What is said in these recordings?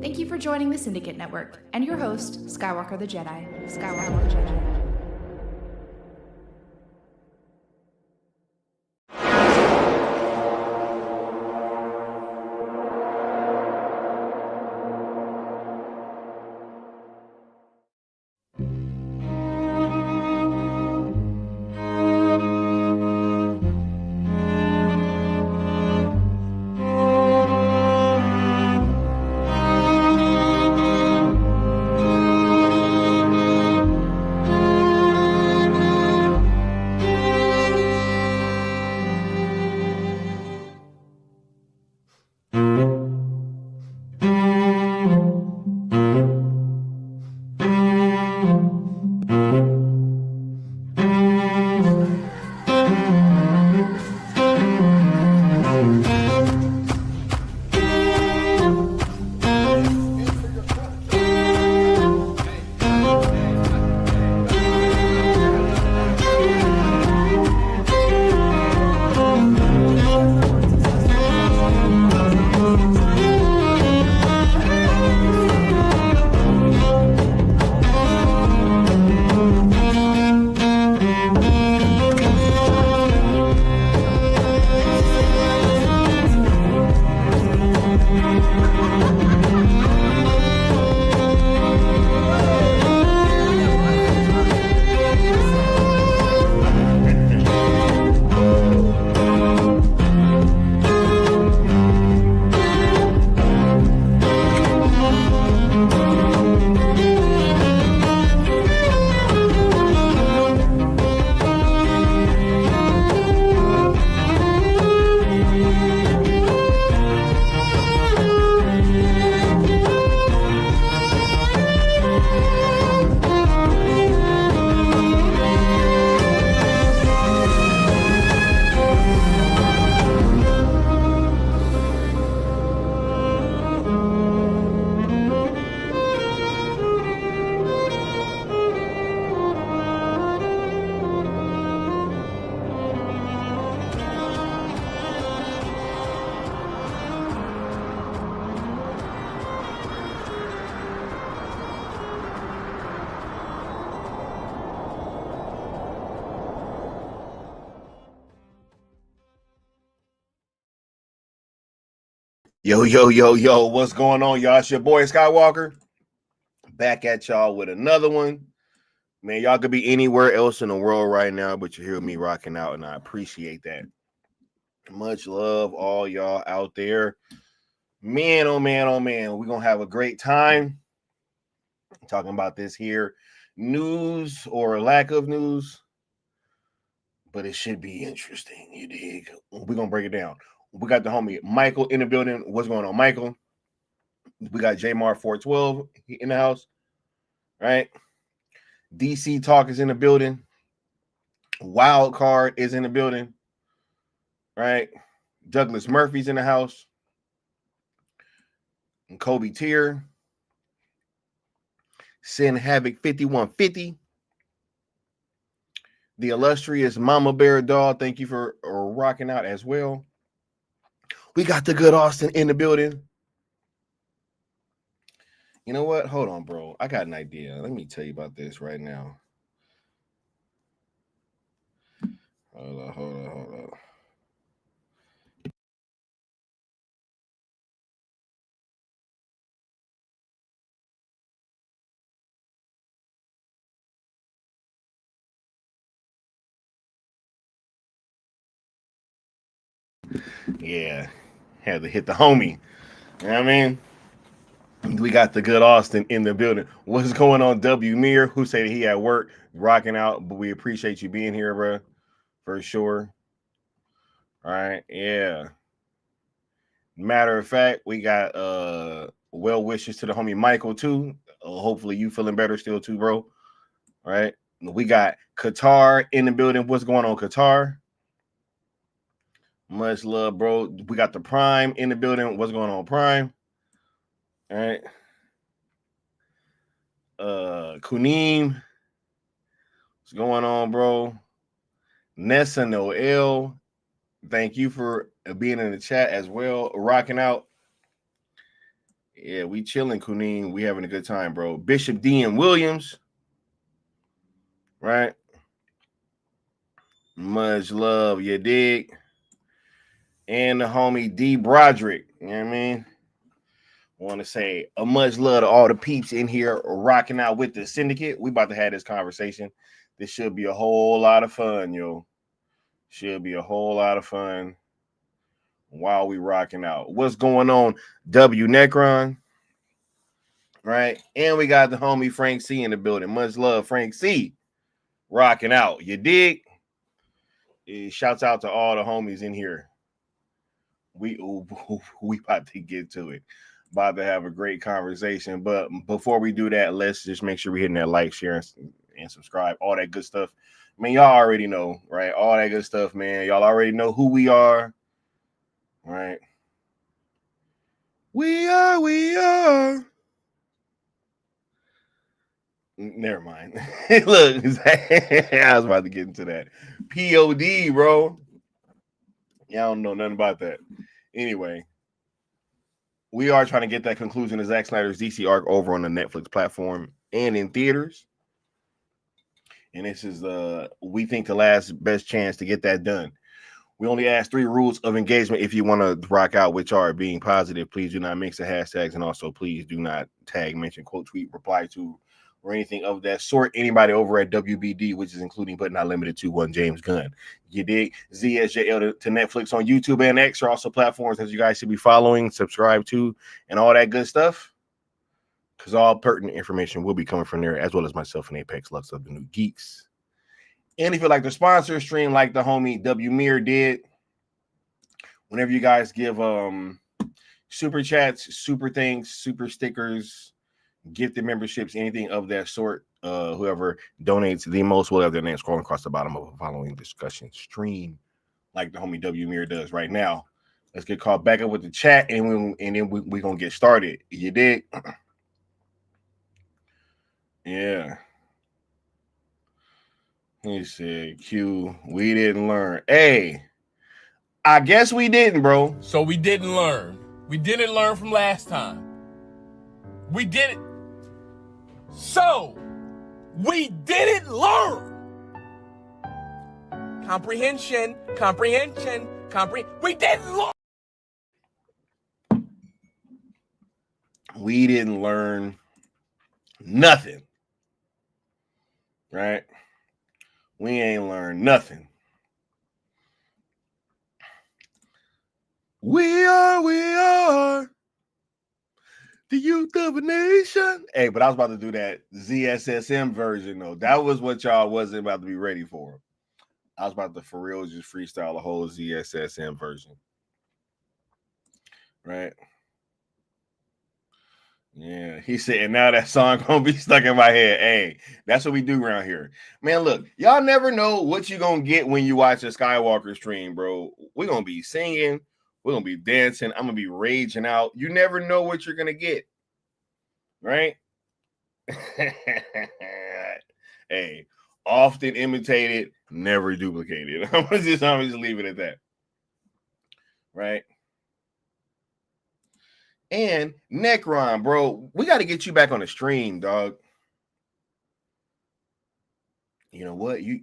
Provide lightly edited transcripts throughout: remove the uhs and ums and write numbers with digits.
Thank you for joining the Syndicate Network and your host, Skywalker the Jedi. Skywalker the Jedi. Yo, what's going on, y'all? It's your boy Skywalker, back at y'all with another one. Man, y'all could be anywhere else in the world right now, but you hear me rocking out, and I appreciate that. Much love, all y'all out there. Man, oh man, we're going to have a great time talking about this here news or lack of news, but it should be interesting, you dig? We're going to break it down. We got the homie Michael in the building. What's going on, Michael? We got Jamar 412 in the house, right? DC Talk is in the building. Wild Card is in the building, right? Douglas Murphy's in the house. And Kobe Tier. Sin Havoc 5150. The illustrious Mama Bear Doll. Thank you for rocking out as well. We got the good Austin in the building. You know what? Hold on, bro. I got an idea. Let me tell you about this right now. Hold on. Yeah, had to hit the homie. You know what I mean? We got the good Austin in the building. What's going on, W. Mir? Who said he at work, rocking out, but we appreciate you being here, bro, for sure. All right, yeah. Matter of fact, we got well wishes to the homie Michael too. Hopefully you feeling better still too, bro. All right. We got Qatar in the building. What's going on, Qatar? Much love, bro. We got the Prime in the building. What's going on, Prime? All right. Kunim. What's going on, bro? Nessa Noel. Thank you for being in the chat as well. Rocking out. Yeah, we chilling, Kunim. We having a good time, bro. Bishop D.M. Williams. Right. Much love, you dig? And the homie D. Broderick. You know what I mean? Want to say a much love to all the peeps in here rocking out with the syndicate. We about to have this conversation. This should be a whole lot of fun, yo. Should be a whole lot of fun while we rocking out. What's going on, W Necron? Right? And we got the homie Frank C in the building. Much love, Frank C. Rocking out. You dig? Shouts out to all the homies in here. We about to get to it. About to have a great conversation. But before we do that, let's just make sure we're hitting that like, share, and subscribe. All that good stuff. I mean, y'all already know, right? All that good stuff, man. Y'all already know who we are. Right? We are. Never mind. Look, I was about to get into that. POD, bro. Y'all don't know nothing about that. Anyway, we are trying to get that conclusion of Zack Snyder's DC arc over on the Netflix platform and in theaters. And this is, we think, the last best chance to get that done. We only ask 3 rules of engagement if you want to rock out, which are being positive. Please do not mix the hashtags. And also, please do not tag, mention, quote, tweet, reply to, or anything of that sort. Anybody over at WBD, which is including but not limited to one James Gunn. You dig? ZSJL to Netflix on YouTube and X are also platforms that you guys should be following, subscribe to, and all that good stuff. Because all pertinent information will be coming from there, as well as myself and Apex Lux of the New Geeks. And if you'd like to sponsor a stream like the homie W Mir did, whenever you guys give super chats, super things, super stickers, gifted memberships, anything of that sort, whoever donates the most will have their name scrolling across the bottom of the following discussion stream, like the homie W Mir does right now. Let's get caught back up with the chat, and then we're gonna get started. You dig? Yeah. He said, Q, we didn't learn. Hey, I guess we didn't, bro. So we didn't learn. We didn't learn from last time. We didn't. So we didn't learn. Comprehension. We didn't learn. We didn't learn nothing. Right? We ain't learned nothing. We are the youth of a nation. Hey, but I was about to do that ZSSM version, though. That was what y'all wasn't about to be ready for. I was about to, for real, just freestyle a whole ZSSM version. Right? Yeah, he said, and now that song gonna be stuck in my head. Hey, that's what we do around here. Man, look, y'all never know what you're gonna get when you watch a Skywalker stream, bro. We're gonna be singing, we're gonna be dancing, I'm gonna be raging out. You never know what you're gonna get, right? Hey, often imitated, never duplicated. I'm gonna just leave it at that, right? And Necron, bro, we got to get you back on the stream, dog. You know what? You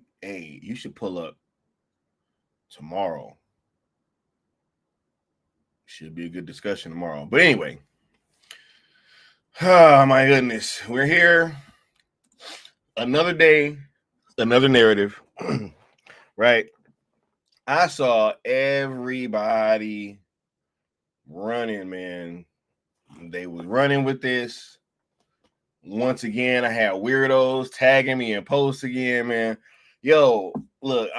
should pull up tomorrow. Should be a good discussion tomorrow. But anyway, oh my goodness, we're here. Another day, another narrative, right? I saw everybody running, man. They was running with this. Once again, I had weirdos tagging me in posts again, man. Yo, look,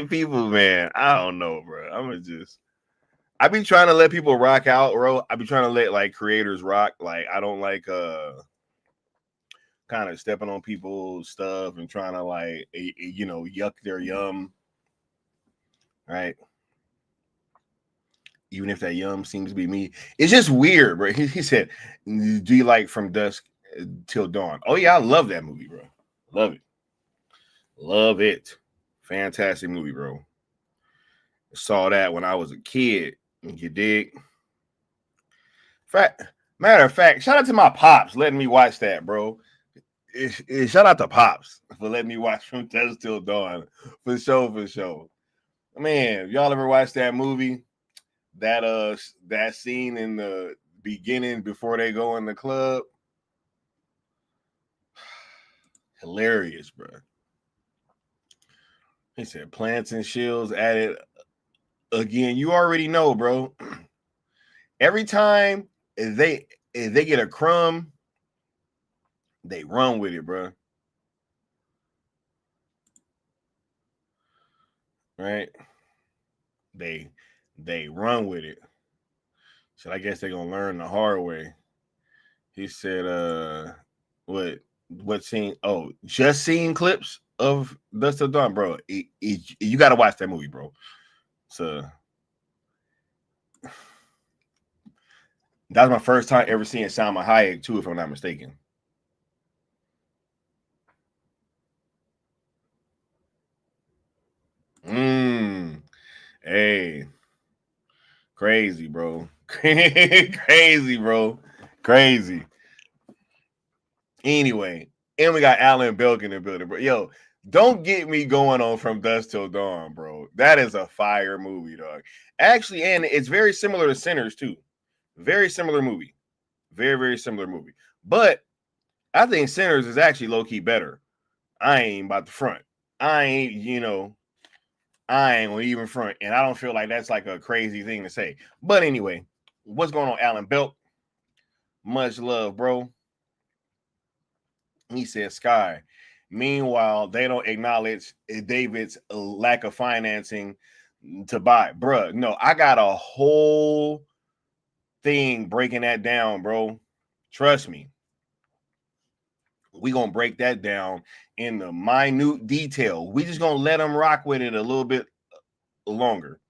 people, man, I don't know, bro. I be trying to let people rock out, bro. I be trying to let like creators rock. Like I don't like kind of stepping on people's stuff and trying to like yuck their yum, right? Even if that yum seems to be me, it's just weird, bro. He said, "Do you like From Dusk Till Dawn?" Oh yeah, I love that movie, bro. Love it. Fantastic movie, bro. Saw that when I was a kid. You dig? Matter of fact, shout out to my pops letting me watch that, bro. Shout out to Pops for letting me watch From Dusk Till Dawn. For sure. Man, y'all ever watched that movie? That scene in the beginning before they go in the club? Hilarious, bro. He said plants and shields added again. You already know, bro. Every time they get a crumb, they run with it, bro. Right? They run with it. So I guess they're gonna learn the hard way. He said, what scene? Oh, just seeing clips of Dust Till Dawn, bro. You gotta watch that movie, bro. So that was my first time ever seeing Salma Hayek too, if I'm not mistaken. Hey, crazy, bro. Crazy, bro. Crazy. Anyway, and we got Alan Belk in the building, bro. Yo, don't get me going on From Dusk Till Dawn, bro. That is a fire movie, dog. Actually, and it's very similar to Sinners, too. Very similar movie. Very, very similar movie. But I think Sinners is actually low-key better. I ain't about to front. I ain't gonna even front. And I don't feel like that's like a crazy thing to say. But anyway, what's going on, Alan Belk? Much love, bro. He said, Sky. Meanwhile, they don't acknowledge David's lack of financing to buy. Bruh, no, I got a whole thing breaking that down, bro. Trust me. We're going to break that down in the minute detail. We just going to let them rock with it a little bit longer.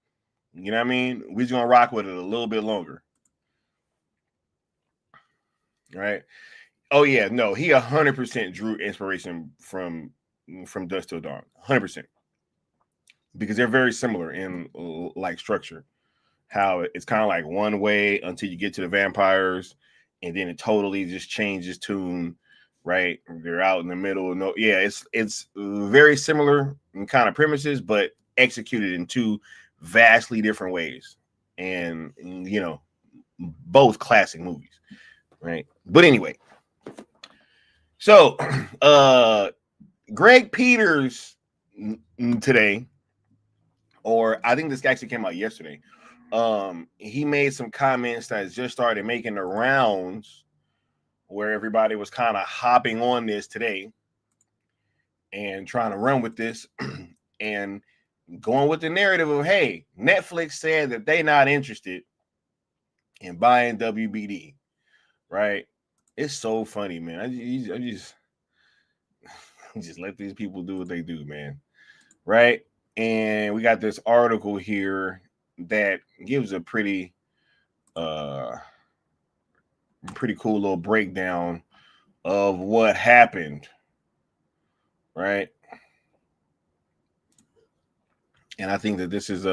You know what I mean? We just going to rock with it a little bit longer. Right? Oh yeah, no, he 100% drew inspiration from Dusk Till Dawn, 100%, because they're very similar in like structure. How it's kind of like one way until you get to the vampires, and then it totally just changes tune. Right, they're out in the middle. No, yeah, it's very similar in kind of premises, but executed in two vastly different ways, and both classic movies. Right, but anyway. So, Greg Peters today, or I think this actually came out yesterday. He made some comments that just started making the rounds, where everybody was kind of hopping on this today and trying to run with this and going with the narrative of, hey, Netflix said that they're not interested in buying WBD, right? It's so funny, man. I just let these people do what they do, man. Right? And we got this article here that gives a pretty cool little breakdown of what happened. Right? And I think that this is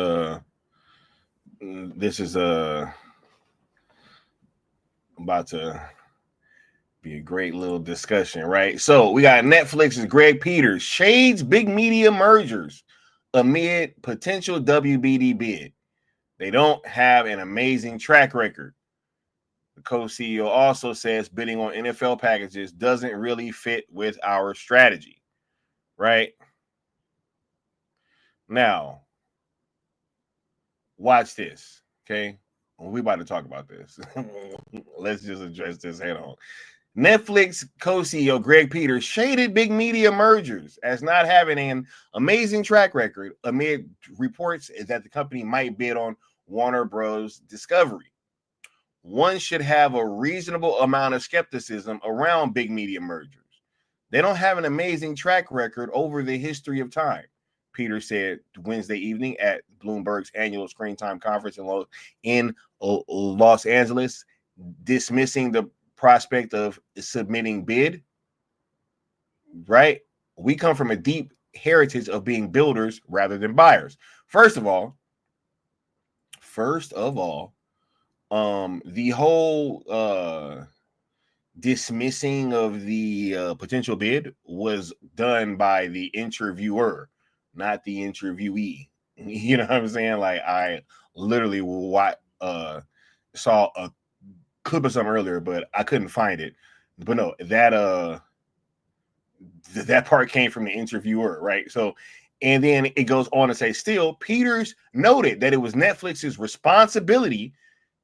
about to be a great little discussion, right? So we got Netflix's Greg Peters shades big media mergers amid potential WBD bid. They don't have an amazing track record. The co-CEO also says bidding on NFL packages doesn't really fit with our strategy, right? Now, watch this, okay? We about to talk about this. Let's just address this head on. Netflix co-CEO Greg Peters shaded big media mergers as not having an amazing track record amid reports that the company might bid on Warner Bros. Discovery. One should have a reasonable amount of skepticism around big media mergers. They don't have an amazing track record over the history of time, Peter said Wednesday evening at Bloomberg's annual Screen Time conference in Los Angeles, dismissing the prospect of submitting bid. Right? We come from a deep heritage of being builders rather than buyers. First of all, the whole dismissing of the potential bid was done by the interviewer, not the interviewee. You know what I'm saying? Like, I literally saw a clip of something earlier, but I couldn't find it. But no, that part came from the interviewer, right? So, and then it goes on to say, still, Peters noted that it was Netflix's responsibility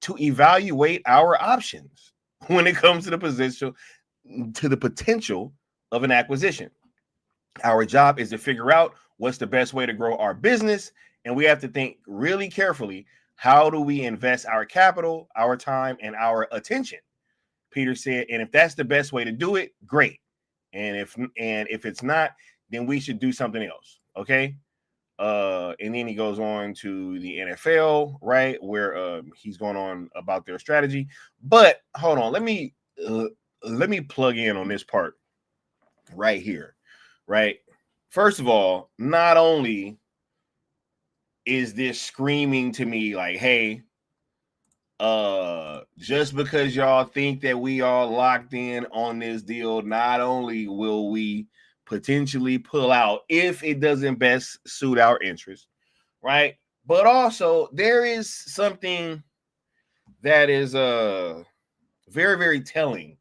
to evaluate our options when it comes to the potential of an acquisition. Our job is to figure out what's the best way to grow our business, and we have to think really carefully, how do we invest our capital, our time, and our attention? Peter said, and if that's the best way to do it, great. And if it's not, then we should do something else. Okay. And then he goes on to the NFL, right, where he's going on about their strategy. But hold on, let me plug in on this part right here, right? First of all, not only is this screaming to me like, hey, just because y'all think that we are locked in on this deal, not only will we potentially pull out if it doesn't best suit our interests, right? But also there is something that is very, very telling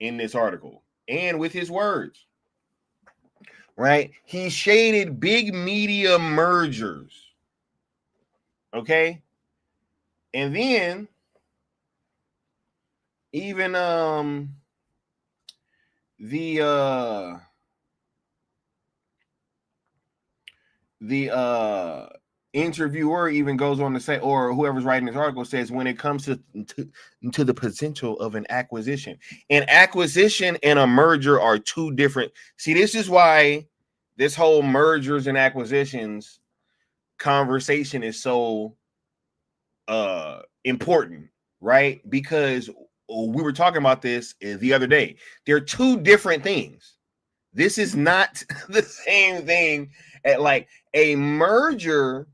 in this article and with his words, right? He shaded big media mergers, okay? And then even the interviewer even goes on to say, or whoever's writing this article says, when it comes to the potential of an acquisition and a merger are two different. See, this is why this whole mergers and acquisitions conversation is so important, right? Because we were talking about this the other day. They're two different things. This is not the same thing. At like a merger,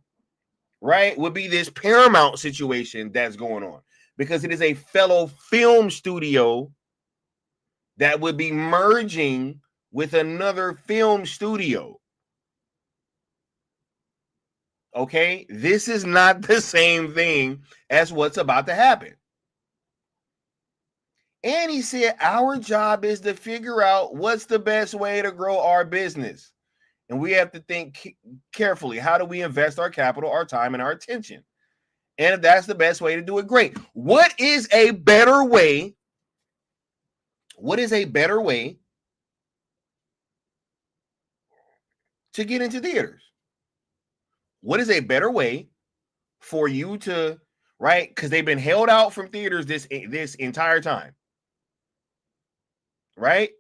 right, would be this Paramount situation that's going on, because it is a fellow film studio that would be merging with another film studio. Okay, this is not the same thing as what's about to happen. And he said, our job is to figure out what's the best way to grow our business. And we have to think carefully, how do we invest our capital, our time, and our attention? And if that's the best way to do it, great. What is a better way? What is a better way to get into theaters? What is a better way for you to, right? Because they've been held out from theaters this entire time, right?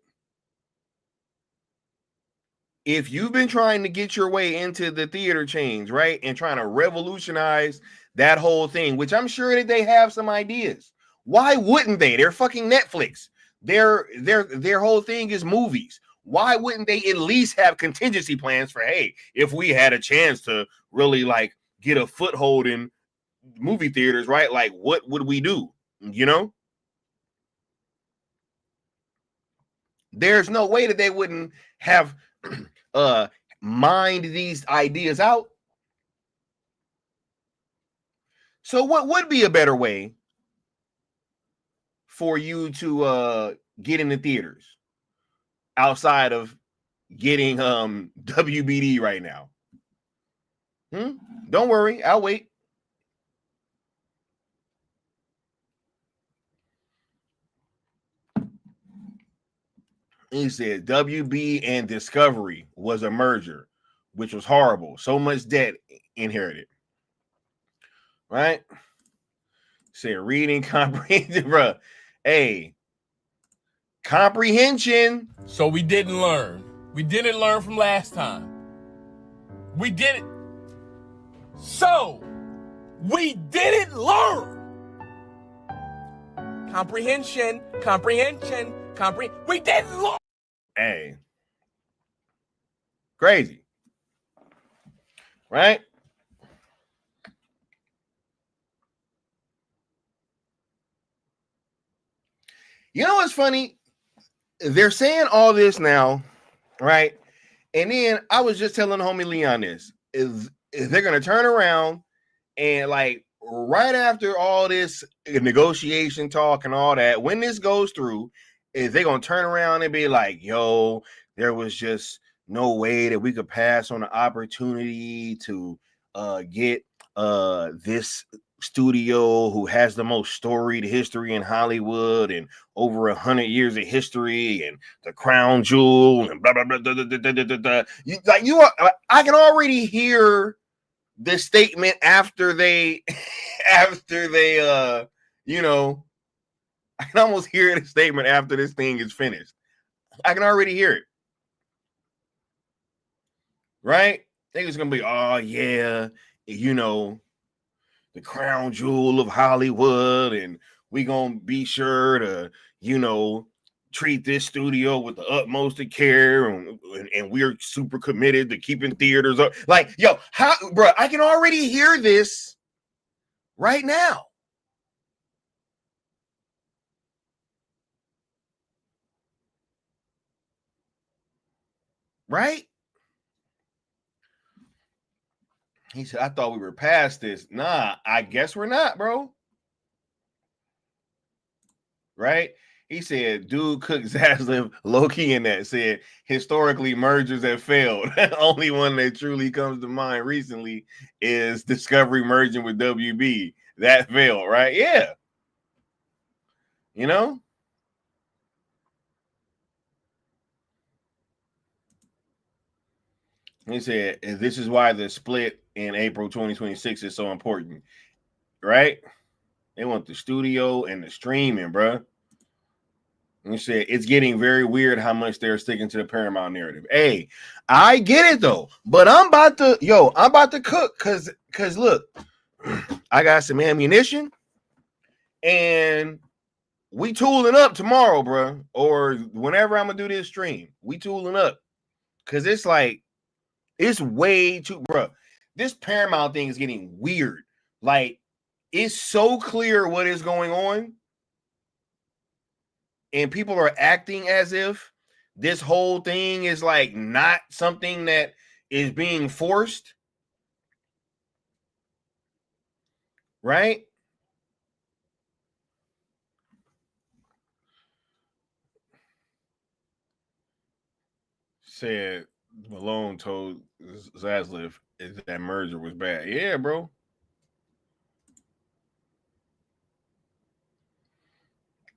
If you've been trying to get your way into the theater chains, right, and trying to revolutionize that whole thing, which I'm sure that they have some ideas. Why wouldn't they? They're fucking Netflix. Their whole thing is movies. Why wouldn't they at least have contingency plans for, hey, if we had a chance to really like get a foothold in movie theaters, right? Like, what would we do? You know? There's no way that they wouldn't have mind these ideas out. So what would be a better way for you to get into theaters outside of getting WBD right now? Don't worry, I'll wait. He said WB and Discovery was a merger, which was horrible. So much debt inherited. right? Said reading comprehension, bro. Hey, comprehension. So we didn't learn. We didn't learn from last time. We did it. So we didn't learn. Comprehension. We didn't learn. Hey, crazy, right? You know what's funny? They're saying all this now, right? And then I was just telling homie Leon this is they're gonna turn around and like right after all this negotiation talk and all that, when this goes through, is they gonna turn around and be like, yo, there was just no way that we could pass on the opportunity to get this studio who has the most storied history in Hollywood and over 100 years of history and the crown jewel and blah blah blah. I can already hear the statement after they you know, I can almost hear the statement after this thing is finished. I can already hear it. Right? I think it's gonna be, oh yeah, you know, the crown jewel of Hollywood, and we gonna be sure to, you know, treat this studio with the utmost of care, and we're super committed to keeping theaters up. Like, yo, how, bro? I can already hear this right now. Right? He said, I thought we were past this. Nah, I guess we're not, bro. Right? He said, dude Cook Zaslav, low-key in that, said, historically, mergers have failed. Only one that truly comes to mind recently is Discovery merging with WB. That failed, right? Yeah. You know? He said, this is why the split in April 2026 is so important. Right? They want the studio and the streaming, bro. And said it's getting very weird how much they're sticking to the Paramount narrative. Hey, I get it though, but I'm about to cook because look, I got some ammunition and we tooling up tomorrow, bro, or whenever I'm gonna do this stream. We tooling up because it's like it's way too, bro. This Paramount thing is getting weird. Like it's so clear what is going on. And people are acting as if this whole thing is like not something that is being forced. Right? Said Malone told Zaslav that merger was bad. Yeah, bro.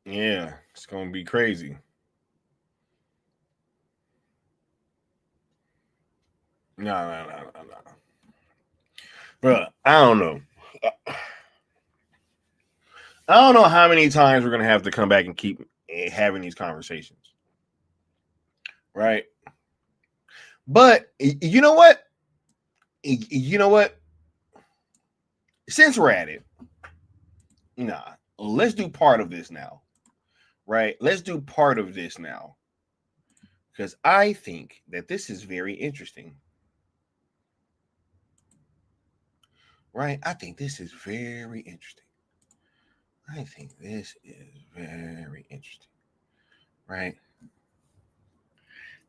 Yeah, it's gonna be crazy. No. Bro, I don't know. I don't know how many times we're gonna have to come back and keep having these conversations. Right? But you know what? Since we're at it, let's do part of this now. Right? Let's do part of this now. Because I think that this is very interesting. Right? I think this is very interesting. Right?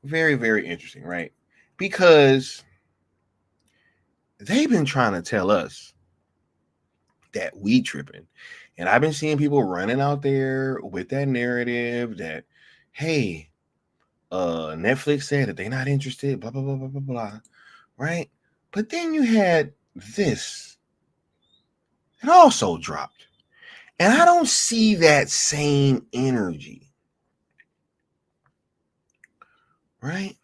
Very, very interesting, right? Because they've been trying to tell us that we tripping. And I've been seeing people running out there with that narrative that, hey, Netflix said that they're not interested, blah, blah, blah, blah, blah, blah. Right? But then you had this. It also dropped. And I don't see that same energy. Right?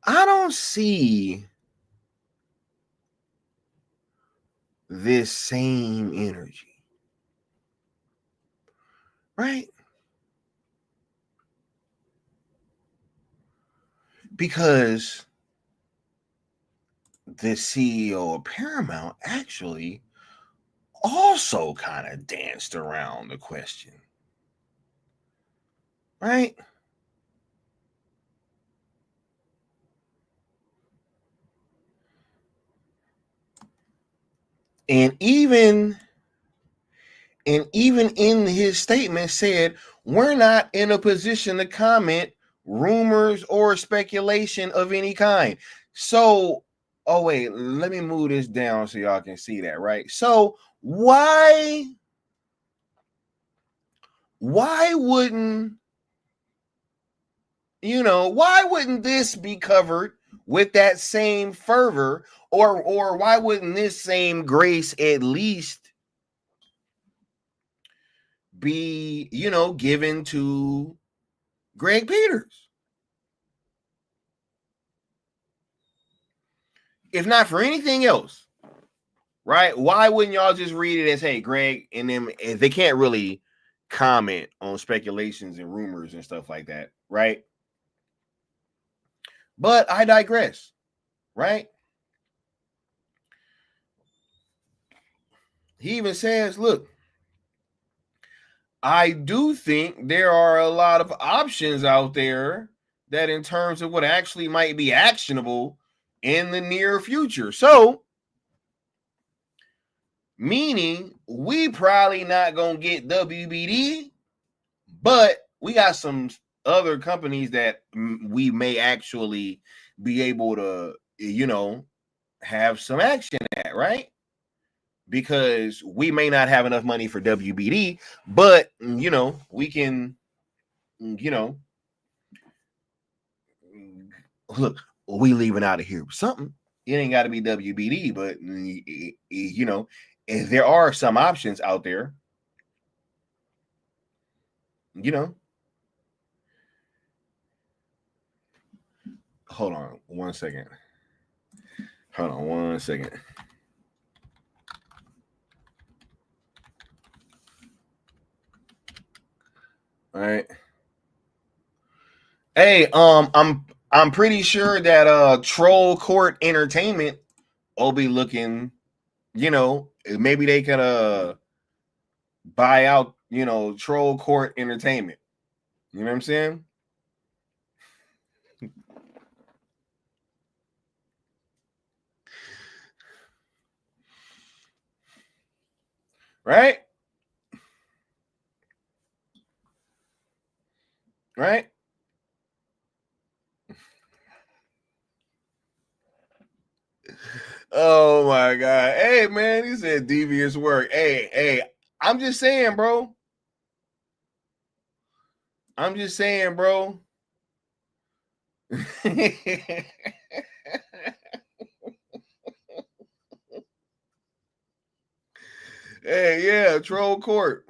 I don't see this same energy, right? Because the CEO of Paramount actually also kind of danced around the question, right? And even in his statement said, we're not in a position to comment rumors or speculation of any kind. So, oh wait, let me move this down so y'all can see that, right? So why wouldn't why wouldn't this be covered with that same fervor, or why wouldn't this same grace at least be, given to Greg Peters? If not for anything else, right? Why wouldn't y'all just read it as, hey, Greg, and then they can't really comment on speculations and rumors and stuff like that, right? But I digress, right? He even says, look, I do think there are a lot of options out there that in terms of what actually might be actionable in the near future. So, meaning we probably not going to get WBD, but we got some other companies that we may actually be able to, have some action at, right? Because we may not have enough money for WBD, but, we can, look, we leaving out of here with something. It ain't got to be WBD, but, there are some options out there, Hold on one second. All right. Hey, I'm pretty sure that Troll Court Entertainment will be looking, maybe they could buy out, Troll Court Entertainment. You know what I'm saying? Right? Right? Oh my God. Hey man, he said devious work. Hey, I'm just saying, bro. Hey, yeah, Troll Court.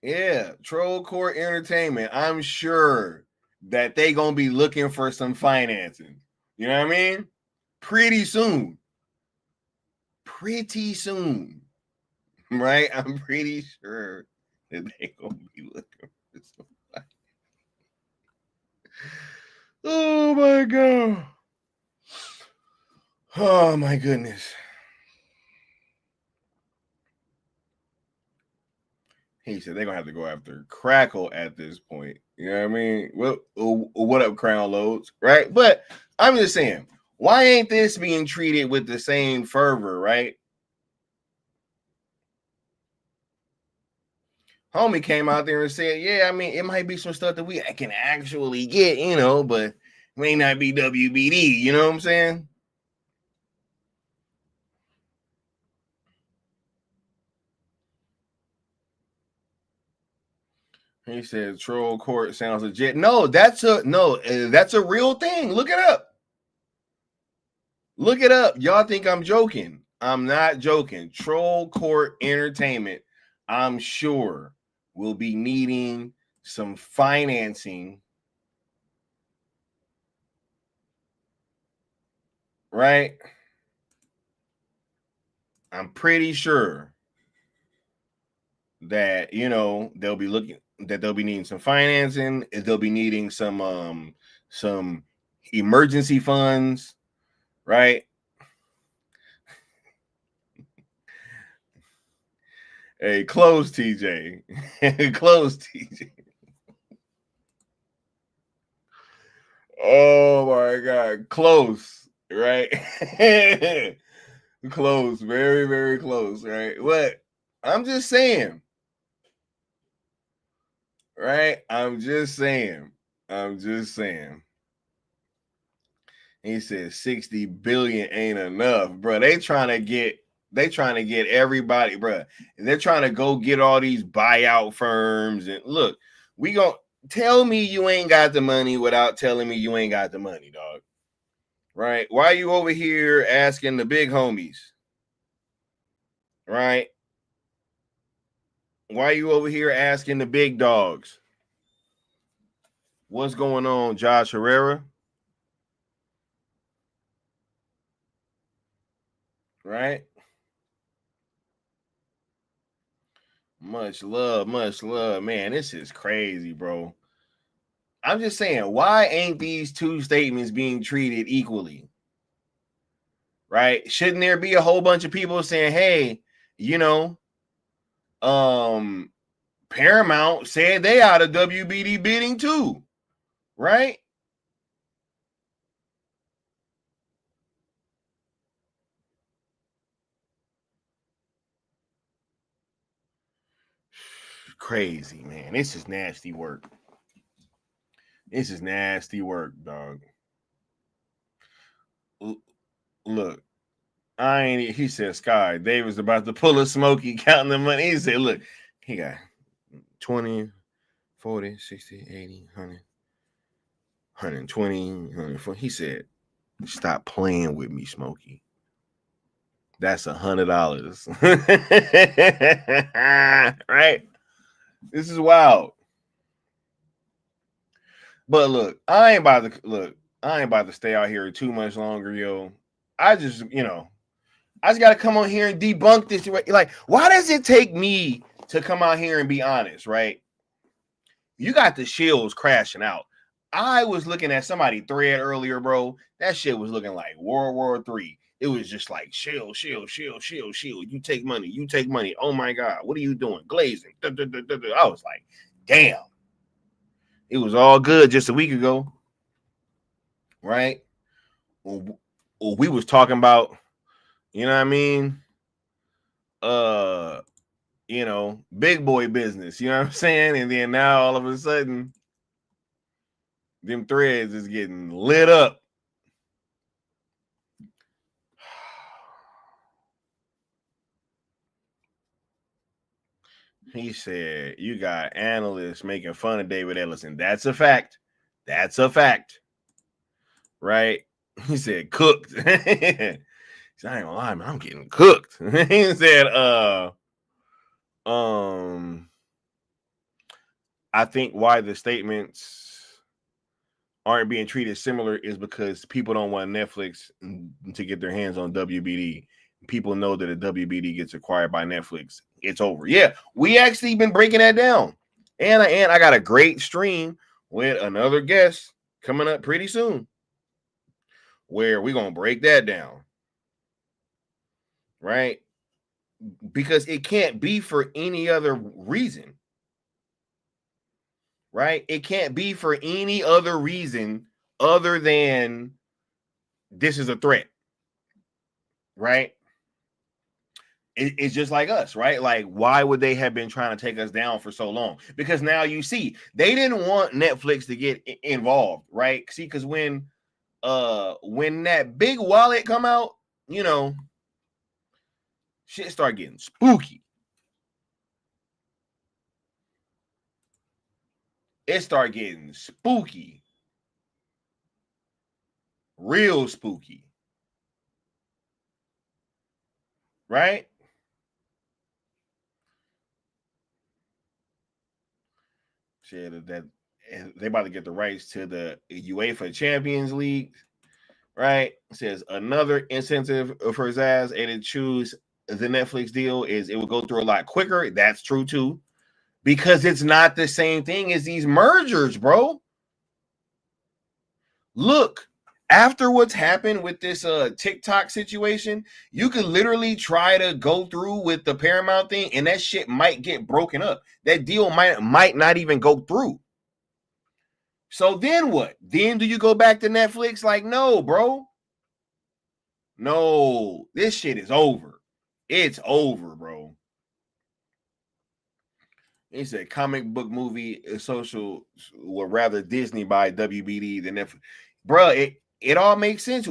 Yeah, Troll Court Entertainment. I'm sure that they gonna be looking for some financing. You know what I mean? Pretty soon. Right? I'm pretty sure that they gonna be looking for some financing. Oh my God. Oh my goodness. He said they're gonna have to go after Crackle at this point. You know what I mean? What up, Crown Loads? Right? But I'm just saying, why ain't this being treated with the same fervor, right? Homie came out there and said, yeah, I mean, it might be some stuff that we can actually get, but it may not be WBD. You know what I'm saying? He said Troll Court sounds legit. No, that's a real thing. Look it up. Y'all think I'm joking. I'm not joking. Troll Court Entertainment, I'm sure, will be needing some financing. Right? I'm pretty sure that they'll be needing some financing, they'll be needing some emergency funds, right? Hey, close TJ. Close TJ. Oh my God. Close, right? Close, very, very close, right? What? I'm just saying. Right? I'm just saying. He said 60 billion ain't enough, bro. They trying to get everybody, bro. And they're trying to go get all these buyout firms. And look, we gonna tell me you ain't got the money without telling me you ain't got the money, dog. Right? Why are you over here asking the big homies? Right? Why are you over here asking the big dogs? What's going on, Josh Herrera? Right? Much love, man. This is crazy, bro. I'm just saying, why ain't these two statements being treated equally? Right? Shouldn't there be a whole bunch of people saying, hey, Paramount said they out of WBD bidding too, right? Crazy, man. This is nasty work. Dog. Look, he said, Sky, David's about to pull a Smokey counting the money. He said, look, he got 20, 40, 60, 80, 100, 120, 140. He said, stop playing with me, Smokey. That's $100. Right? This is wild. But look, I ain't about to stay out here too much longer, yo. I just gotta come on here and debunk this. Like, why does it take me to come out here and be honest, right? You got the shields crashing out. I was looking at somebody thread earlier, bro. That shit was looking like World War III. It was just like shield. You take money. Oh my God, what are you doing? Glazing. I was like, damn. It was all good just a week ago, right? Well, we was talking about, you know what I mean? Big boy business, you know what I'm saying? And then now all of a sudden, them threads is getting lit up. He said, you got analysts making fun of David Ellison. That's a fact. Right? He said, cooked. He said, I ain't gonna lie, man, I'm getting cooked. He said, I think why the statements aren't being treated similar is because people don't want Netflix to get their hands on WBD. People know that a WBD gets acquired by Netflix, it's over. Yeah, we actually been breaking that down. And I got a great stream with another guest coming up pretty soon where we're going to break that down. Right? Because it can't be for any other reason. Right? It can't be for any other reason other than this is a threat. Right? It's just like us, right? Like, why would they have been trying to take us down for so long? Because now you see, they didn't want Netflix to get involved, right? See, because when that big wallet come out, shit start getting spooky. It start getting spooky. Real spooky. Right? Shit, that they about to get the rights to the UEFA Champions League. Right? It says another incentive for his ass and to choose the Netflix deal is it would go through a lot quicker. That's true too, because it's not the same thing as these mergers, bro. Look, after what's happened with this TikTok situation, you could literally try to go through with the Paramount thing, and that shit might get broken up. That deal might not even go through. So then what? Then do you go back to Netflix? Like, no, bro. No, this shit is over. It's over, bro. He said comic book movie social, or rather Disney by WBD than Netflix. Bro, it all makes sense.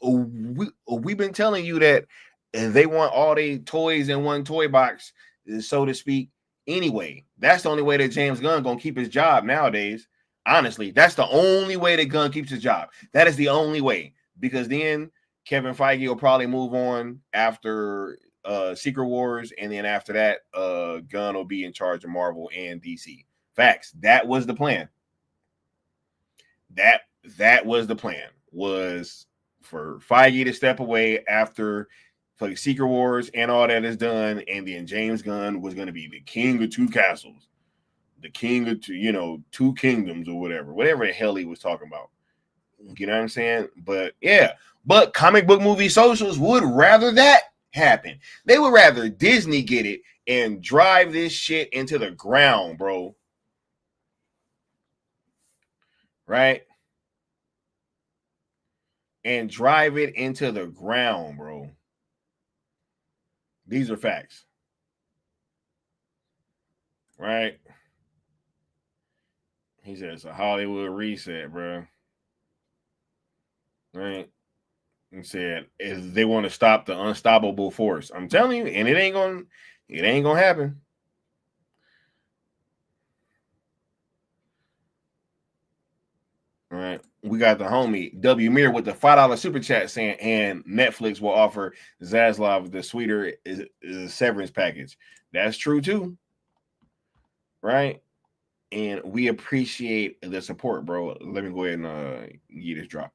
We've been telling you that they want all the toys in one toy box, so to speak. Anyway, that's the only way that James Gunn gonna keep his job nowadays. Honestly, that's the only way that Gunn keeps his job. That is the only way, because then Kevin Feige will probably move on after Secret Wars, and then after that, Gunn will be in charge of Marvel and DC. Facts. That was the plan. That was the plan, was for Feige to step away after like Secret Wars and all that is done, and then James Gunn was going to be the king of two castles, the king of two kingdoms, or whatever the hell he was talking about. You know what I'm saying? But yeah, but comic book movie socials would rather that happen. They would rather Disney get it and drive this shit into the ground, bro. Right? And drive it into the ground, bro. These are facts. Right? He said it's a Hollywood reset, bro. Right? He said if they want to stop the unstoppable force. I'm telling you, and it ain't gonna happen. All right, we got the homie W Mir with the $5 super chat saying, and Netflix will offer Zaslav the sweeter is severance package. That's true too, right? And we appreciate the support, bro. Let me go ahead and get this drop.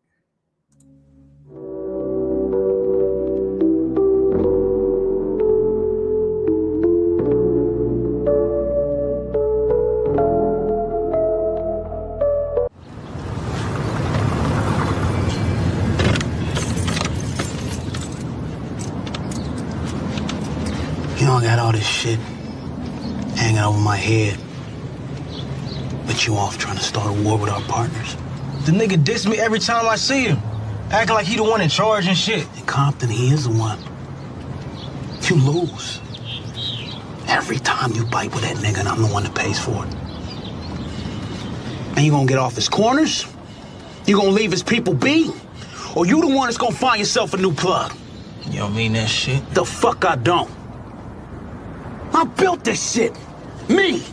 I got all this shit hanging over my head, but you off trying to start a war with our partners. The nigga diss me every time I see him, acting like he the one in charge and shit. In Compton, he is the one. You lose. Every time you bite with that nigga, and I'm the one that pays for it. And you gonna get off his corners? You gonna leave his people be? Or you the one that's gonna find yourself a new plug? You don't mean that shit? The fuck I don't. I built this shit. Me.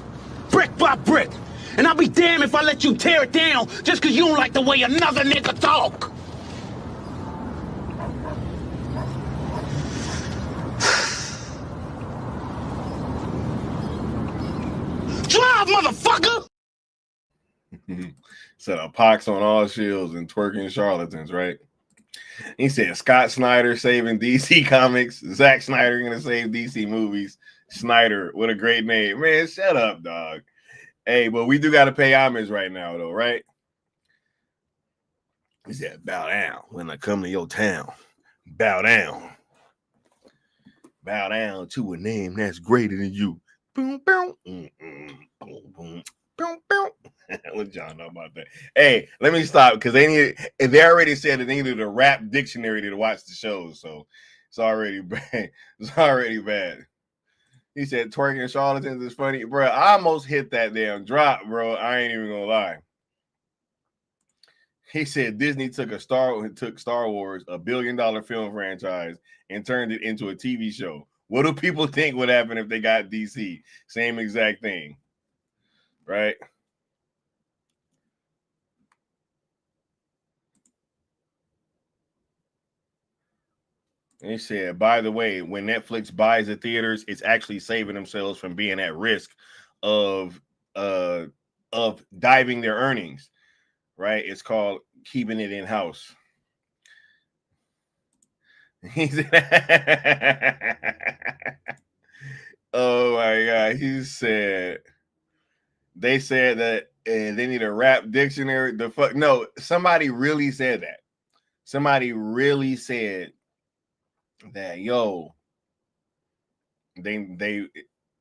Brick by brick. And I'll be damned if I let you tear it down just because you don't like the way another nigga talk. Drive, motherfucker! So a pox on all shields and twerking charlatans, right? He said Scott Snyder saving DC Comics. Zack Snyder gonna save DC movies. Snyder, what a great name. Man, shut up, dog. Hey, but we do got to pay homage right now, though, right? He said, bow down when I come to your town. Bow down. Bow down to a name that's greater than you. Boom, boom. Boom, boom. Boom, boom. What y'all know about that? Hey, let me stop, because they already said that they needed a rap dictionary to watch the shows, so it's already bad. It's already bad. He said twerking charlatans is funny. Bro, I almost hit that damn drop, bro. I ain't even gonna lie. He said Disney took Star Wars, $1 billion film franchise, and turned it into a TV show. What do people think would happen if they got DC? Same exact thing. Right? And he said, by the way, when Netflix buys the theaters, it's actually saving themselves from being at risk of diving their earnings, right? It's called keeping it in-house. He said, oh my God. He said, they said that they need a rap dictionary. The fuck? No, somebody really said that. Somebody really said that, yo, they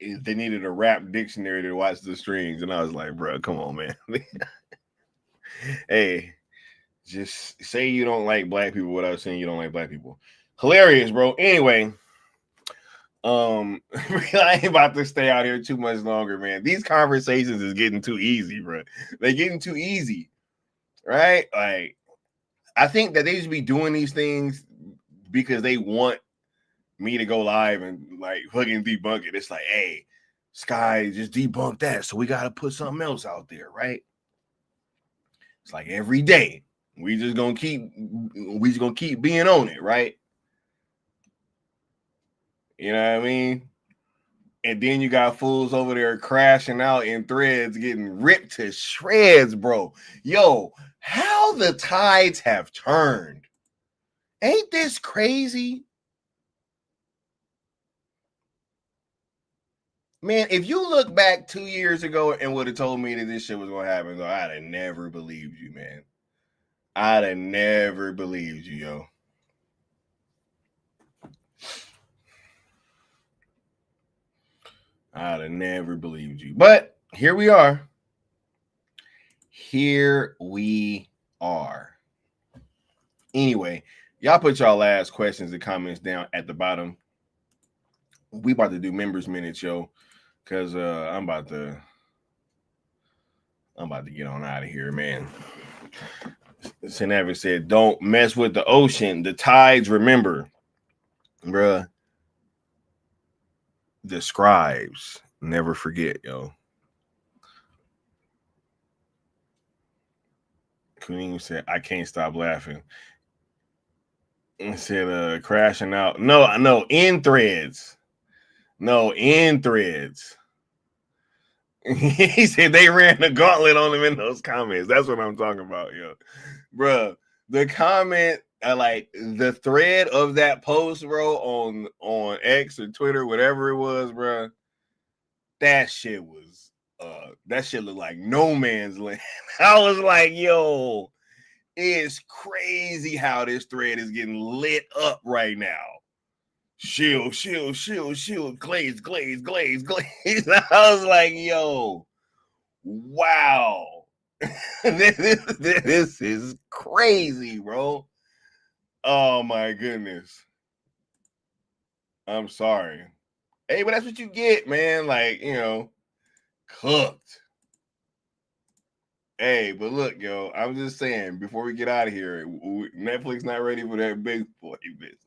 needed a rap dictionary to watch the streams. And I was like, bro, come on, man. Hey, just say you don't like black people without saying you don't like black people. Hilarious, bro. Anyway, I ain't about to stay out here too much longer, man. These conversations is getting too easy, bro. They're getting too easy, right? Like, I think that they should be doing these things because they want me to go live and like fucking debunk it. It's like, hey, Sky just debunked that, so we got to put something else out there, right? It's like every day we just gonna keep being on it, right? You know what I mean? And then you got fools over there crashing out in threads, getting ripped to shreds, bro. Yo, how the tides have turned. Ain't this crazy? Man, if you look back 2 years ago and would have told me that this shit was going to happen, though, I'd have never believed you, man. I'd have never believed you, yo. I'd have never believed you. But here we are. Here we are. Anyway, y'all put y'all last questions and comments down at the bottom. We about to do members minutes, yo, because I'm about to get on out of here, man. Senavi said, don't mess with the ocean. The tides, remember, bruh. The scribes never forget, yo. Queen said, I can't stop laughing. He said, crashing out. No, in threads. No, in threads. He said they ran the gauntlet on him in those comments. That's what I'm talking about, yo. Bruh, the comment, like the thread of that post, bro, on X or Twitter, whatever it was, bro, that shit looked like no man's land. I was like, yo, it's crazy how this thread is getting lit up right now. Shield, glaze. I was like, yo, wow. This is crazy, bro. Oh my goodness. I'm sorry. Hey, but that's what you get, man. Like, you know, cooked. Hey, but look, yo, I'm just saying, before we get out of here, Netflix not ready for that big boy business.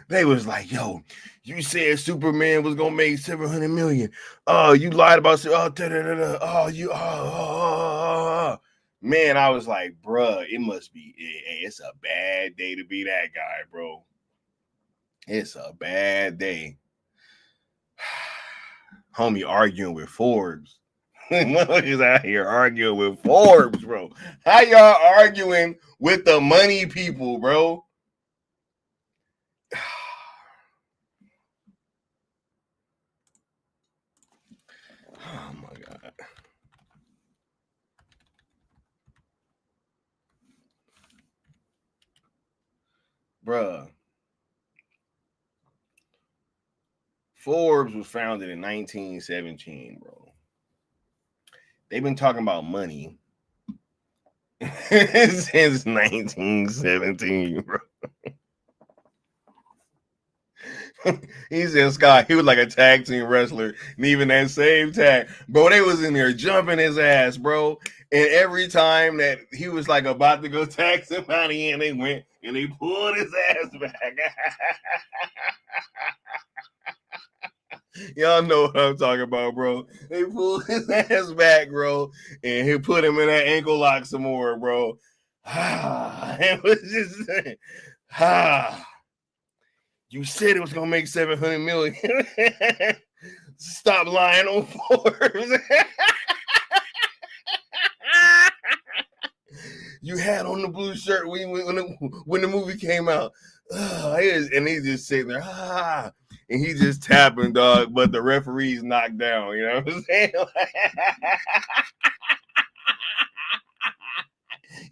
They was like, yo, you said Superman was gonna make 700 million. Oh, you lied about man. I was like, bruh, it must be, it's a bad day to be that guy, bro. It's a bad day. Homie arguing with Forbes. Motherfuckers out here arguing with Forbes, bro. How y'all arguing with the money people, bro? Oh my God. Bruh. Forbes was founded in 1917, bro. They've been talking about money since 1917, bro. He said, Scott, he was like a tag team wrestler. And even that same tag, bro, they was in there jumping his ass, bro. And every time that he was like about to go tag somebody in, they went and they pulled his ass back. Y'all know what I'm talking about, bro. They pulled his ass back, bro, and he put him in that ankle lock some more, bro. It was just you said it was gonna make 700 million. Stop lying on Forbes. you had on the blue shirt when the movie came out. And he's just sitting there, and he's just tapping, dog. But the referee's knocked down. You know what I'm saying?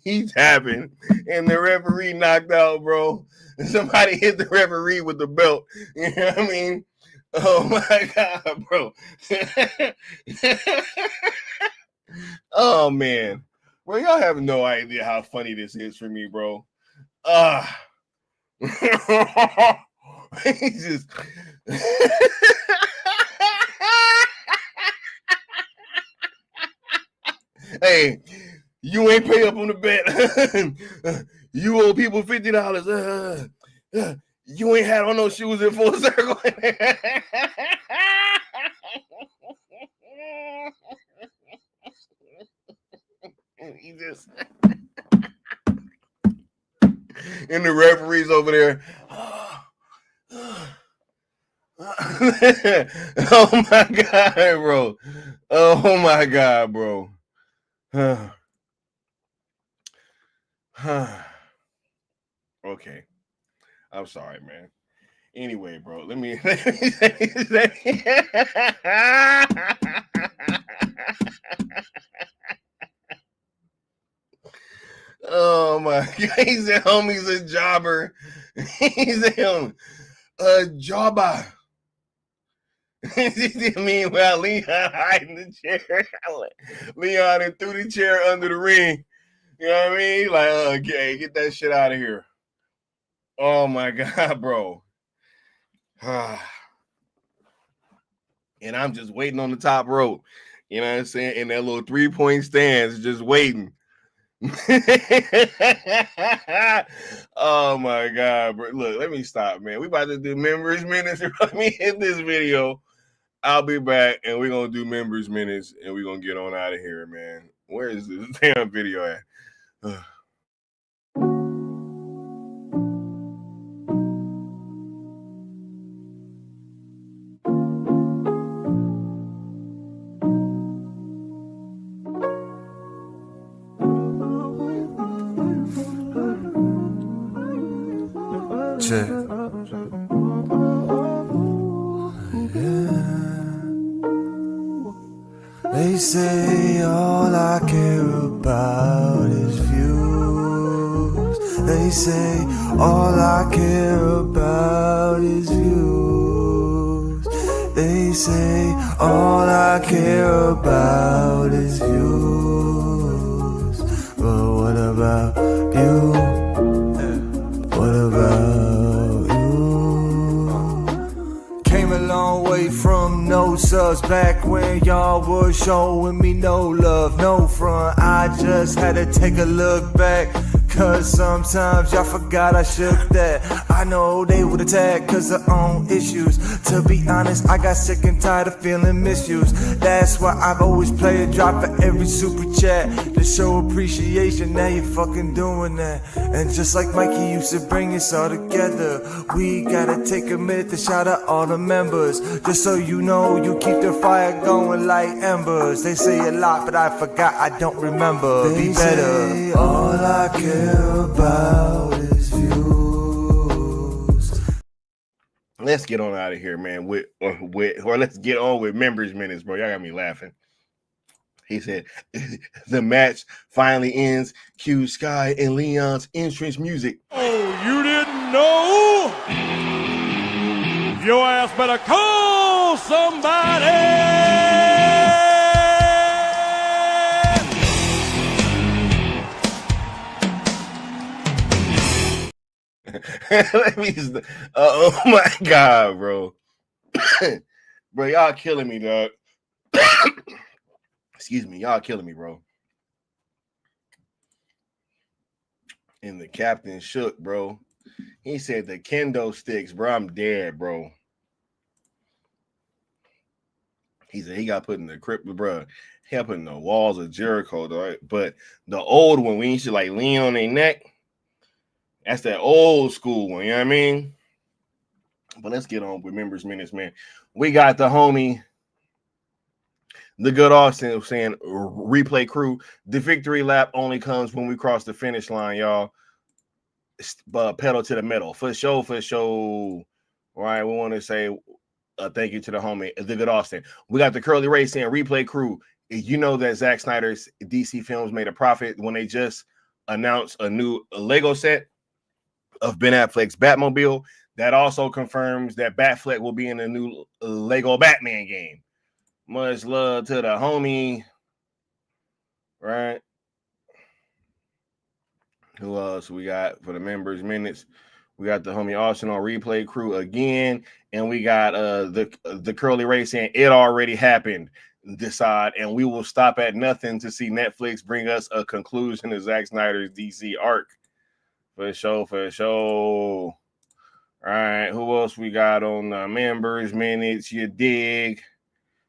He's tapping, and the referee knocked out, bro. Somebody hit the referee with the belt. You know what I mean? Oh my God, bro. Oh man. Bro, y'all have no idea how funny this is for me, bro. He's just hey, you ain't pay up on the bet. You owe people $50. You ain't had on those shoes in full circle. He just and the referee's over there. Oh my God, bro. Oh my God, bro. Okay. I'm sorry, man. Anyway, bro, let me oh my God. He said homie's a jobber. He said a jobber. Meanwhile, Leon hiding the chair. Leon and threw the chair under the ring. You know what I mean? Like, okay, get that shit out of here. Oh my God, bro. And I'm just waiting on the top rope. You know what I'm saying? In that little 3-point stance, just waiting. Oh my God, bro. Look, let me stop, man. We about to do members minutes. Let me hit this video. I'll be back and we're gonna do members minutes and we're gonna get on out of here, man. Where is this damn video at? Check. They say all I care about is views. They say all I care about is views. They say all I care about is views. But what about you? What about you? Came a long way from no subs back when y'all was showing me no love, no front. I just had to take a look back, cause sometimes y'all forgot I shook that. I know they would attack cause of own issues. To be honest, I got sick and tired of feeling misused. That's why I've always played a drop for every super chat to show appreciation. Now you're fucking doing that. And just like Mikey used to bring us all together, we gotta take a minute to shout out all the members. Just so you know, you keep the fire going like embers. They say a lot, but I forgot, I don't remember. Be better. Say all I care about is views. Let's get on out of here, man. Or let's get on with members minutes, bro. Y'all got me laughing. He said, the match finally ends. Cue Sky and Leon's entrance music. Oh, you didn't know? Your ass better call somebody. Let me just, oh my God, bro. Bro, y'all killing me, dog. Excuse me, y'all killing me, bro. And the captain shook, bro. He said the kendo sticks, bro. I'm dead, bro. He said he got put in the crypt, bro. He got put in the walls of Jericho, dog. But the old one, we used to like lean on their neck. That's that old school one, you know what I mean? But let's get on with members minutes, man. We got the homie The good Austin saying replay crew. The victory lap only comes when we cross the finish line, y'all. Pedal to the metal for sure. All right, we want to say thank you to the homie, the good Austin. We got the Curly Ray saying replay crew. You know that Zack Snyder's DC Films made a profit when they just announced a new Lego set of Ben Affleck's Batmobile. That also confirms that Batfleck will be in a new Lego Batman game. Much love to the homie. Right. Who else we got for the members minutes? We got the homie Austin on replay crew again. And we got the Curly Ray saying it already happened. Decide, and we will stop at nothing to see Netflix bring us a conclusion to Zack Snyder's DC arc. For sure. All right, who else we got on the members minutes? You dig?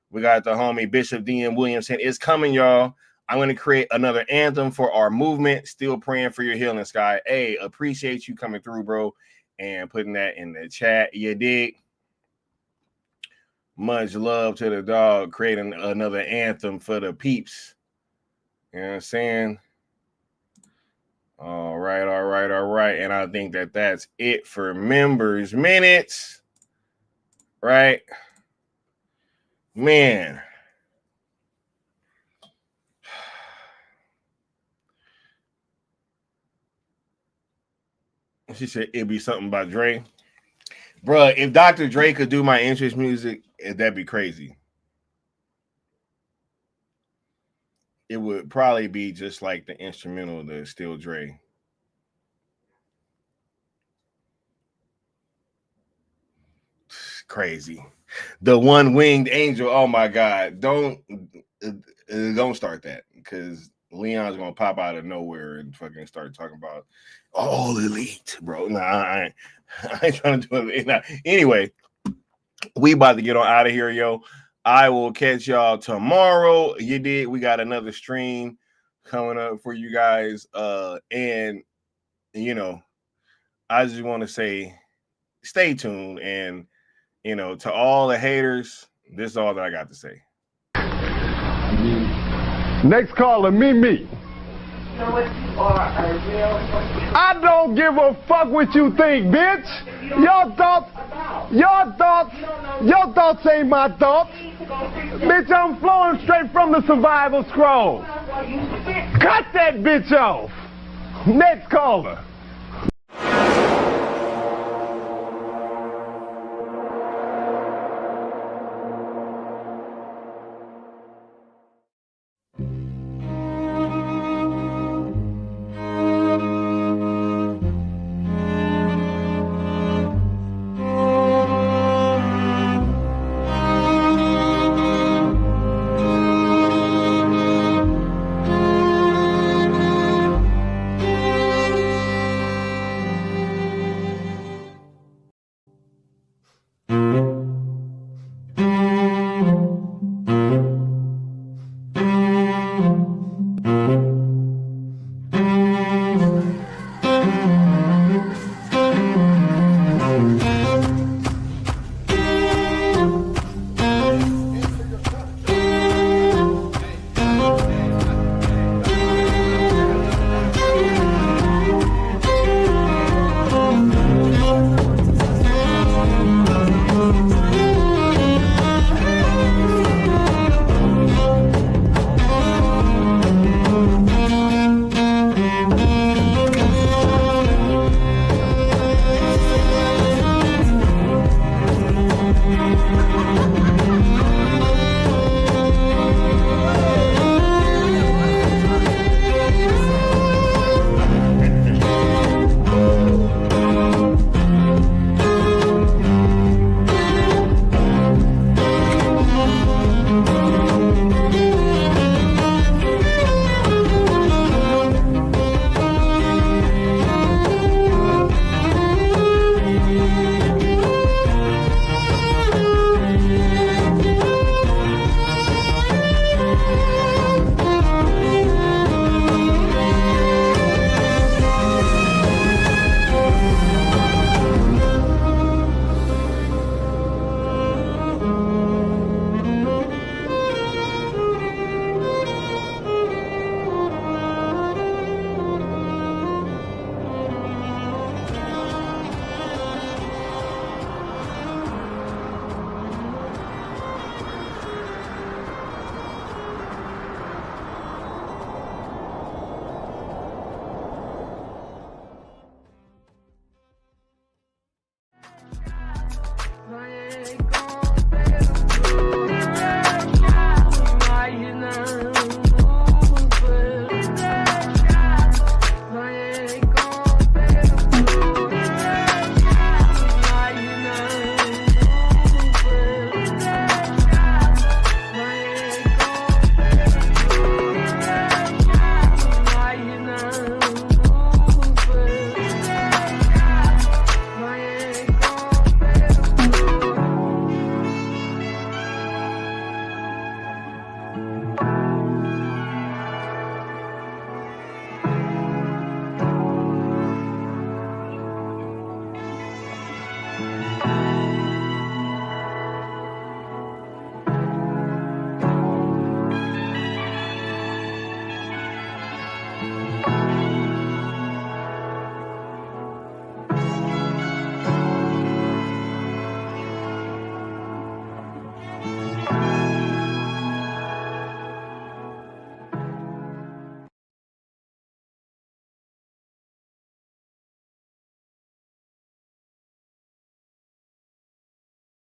We got the homie Bishop D.M. Williamson. It's coming, y'all. I'm going to create another anthem for our movement. Still praying for your healing, Sky. Hey, appreciate you coming through, bro, and putting that in the chat. You dig? Much love to the dog. Creating another anthem for the peeps. You know what I'm saying? All right. And I think that's it for members minutes. Right? Man. She said it'd be something about Dre. Bruh, if Dr. Dre could do my interest music, that'd be crazy. It would probably be just like the instrumental to Still Dre. Crazy. The one-winged angel. Oh my God. Don't start that, because Leon's gonna pop out of nowhere and fucking start talking about all elite, bro. Nah, I ain't trying to do it. Nah. Anyway, we about to get on out of here, yo. I will catch y'all tomorrow. You did. We got another stream coming up for you guys. And you know, I just want to say stay tuned. And you know, to all the haters, this is all that I got to say. Next caller, me. I don't give a fuck what you think, bitch. Your thoughts ain't my thoughts. Bitch, I'm flowing straight from the survival scroll. Cut that bitch off. Next caller.